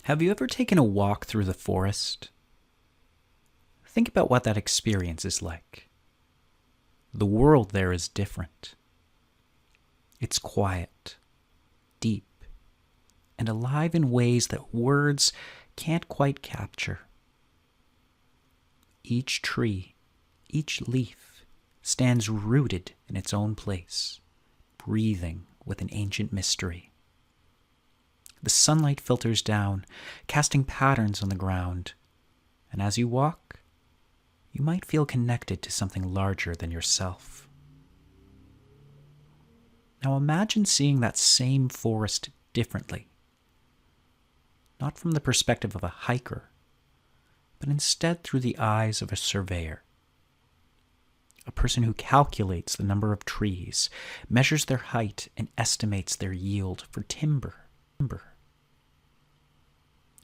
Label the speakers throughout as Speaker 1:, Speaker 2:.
Speaker 1: Have you ever taken a walk through the forest? Think about what that experience is like. The world there is different. It's quiet, deep, and alive in ways that words can't quite capture. Each tree, each leaf stands rooted in its own place, breathing with an ancient mystery. The sunlight filters down, casting patterns on the ground, and as you walk, you might feel connected to something larger than yourself. Now imagine seeing that same forest differently, not from the perspective of a hiker, but instead through the eyes of a surveyor, a person who calculates the number of trees, measures their height, and estimates their yield for timber.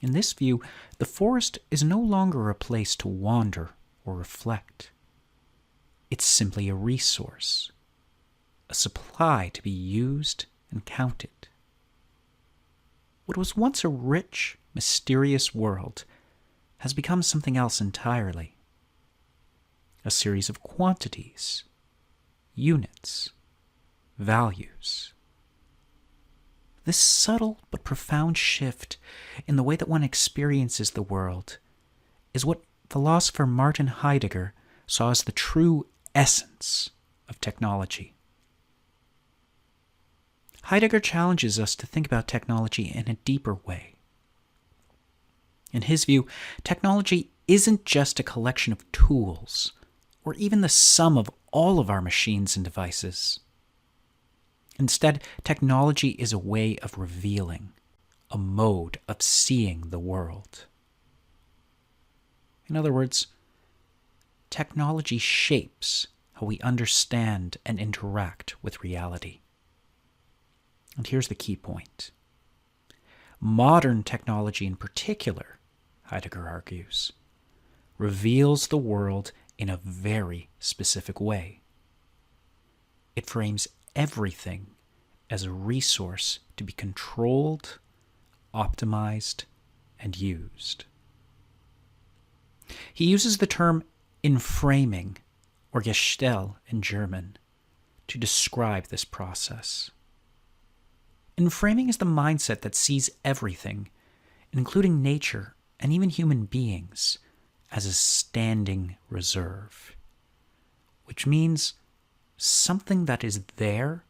Speaker 1: In this view, the forest is no longer a place to wander or reflect. It's simply a resource, a supply to be used and counted. What was once a rich, mysterious world has become something else entirely. A series of quantities, units, values. This subtle but profound shift in the way that one experiences the world is what philosopher Martin Heidegger saw as the true essence of technology. Heidegger challenges us to think about technology in a deeper way. In his view, technology isn't just a collection of tools, or even the sum of all of our machines and devices. Instead, technology is a way of revealing, a mode of seeing the world. In other words, technology shapes how we understand and interact with reality. And here's the key point. Modern technology in particular, Heidegger argues, reveals the world in a very specific way. It frames everything as a resource to be controlled, optimized, and used. He uses the term inframing, or Gestell in German, to describe this process. Inframing is the mindset that sees everything, including nature and even human beings, as a standing reserve, which means something that is there,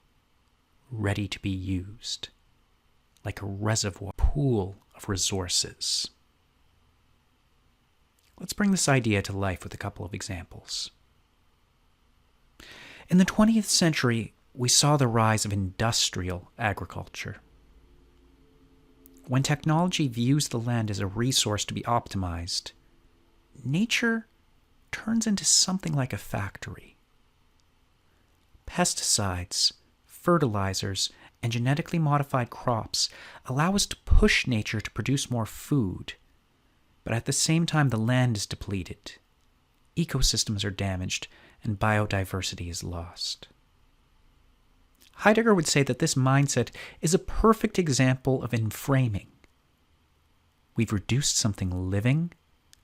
Speaker 1: ready to be used, like a reservoir pool of resources. Let's bring this idea to life with a couple of examples. In the 20th century, we saw the rise of industrial agriculture. When technology views the land as a resource to be optimized, nature turns into something like a factory. Pesticides, fertilizers, and genetically modified crops allow us to push nature to produce more food, but at the same time the land is depleted, ecosystems are damaged, and biodiversity is lost. Heidegger would say that this mindset is a perfect example of inframing. We've reduced something living,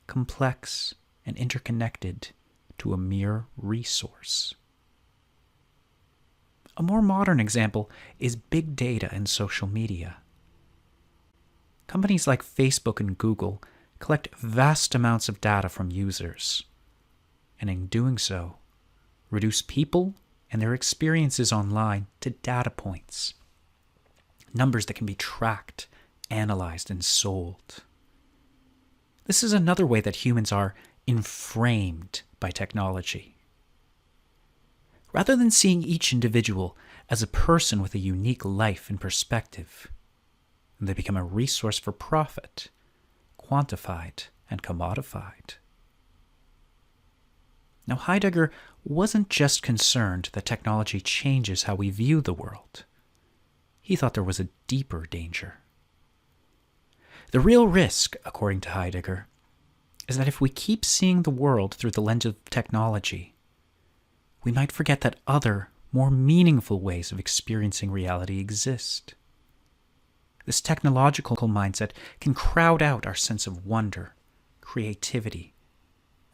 Speaker 1: complex, and interconnected to a mere resource. A more modern example is big data and social media. Companies like Facebook and Google collect vast amounts of data from users, and in doing so, reduce people and their experiences online to data points, numbers that can be tracked, analyzed, and sold. This is another way that humans are inframed by technology. Rather than seeing each individual as a person with a unique life and perspective, they become a resource for profit, quantified and commodified. Now, Heidegger wasn't just concerned that technology changes how we view the world. He thought there was a deeper danger. The real risk, according to Heidegger, is that if we keep seeing the world through the lens of technology, we might forget that other, more meaningful ways of experiencing reality exist. This technological mindset can crowd out our sense of wonder, creativity,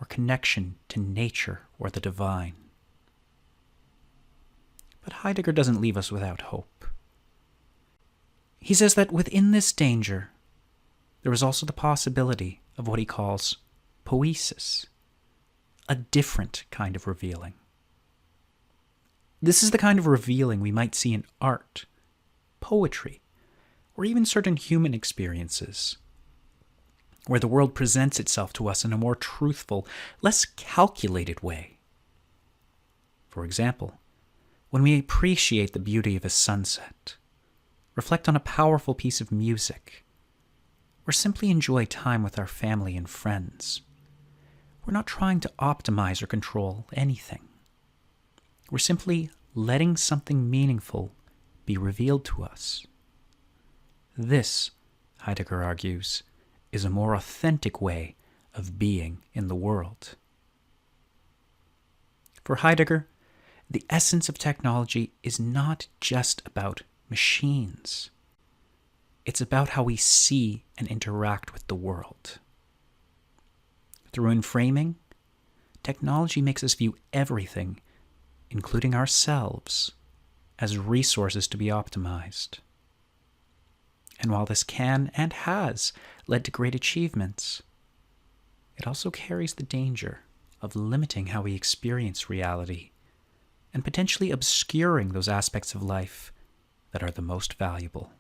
Speaker 1: or connection to nature or the divine. But Heidegger doesn't leave us without hope. He says that within this danger, there is also the possibility of what he calls poiesis, a different kind of revealing. This is the kind of revealing we might see in art, poetry, or even certain human experiences, where the world presents itself to us in a more truthful, less calculated way. For example, when we appreciate the beauty of a sunset, reflect on a powerful piece of music, or simply enjoy time with our family and friends, we're not trying to optimize or control anything. We're simply letting something meaningful be revealed to us. This, Heidegger argues, is a more authentic way of being in the world. For Heidegger, the essence of technology is not just about machines. It's about how we see and interact with the world. Through enframing, technology makes us view everything, including ourselves, as resources to be optimized. And while this can and has led to great achievements, it also carries the danger of limiting how we experience reality and potentially obscuring those aspects of life that are the most valuable.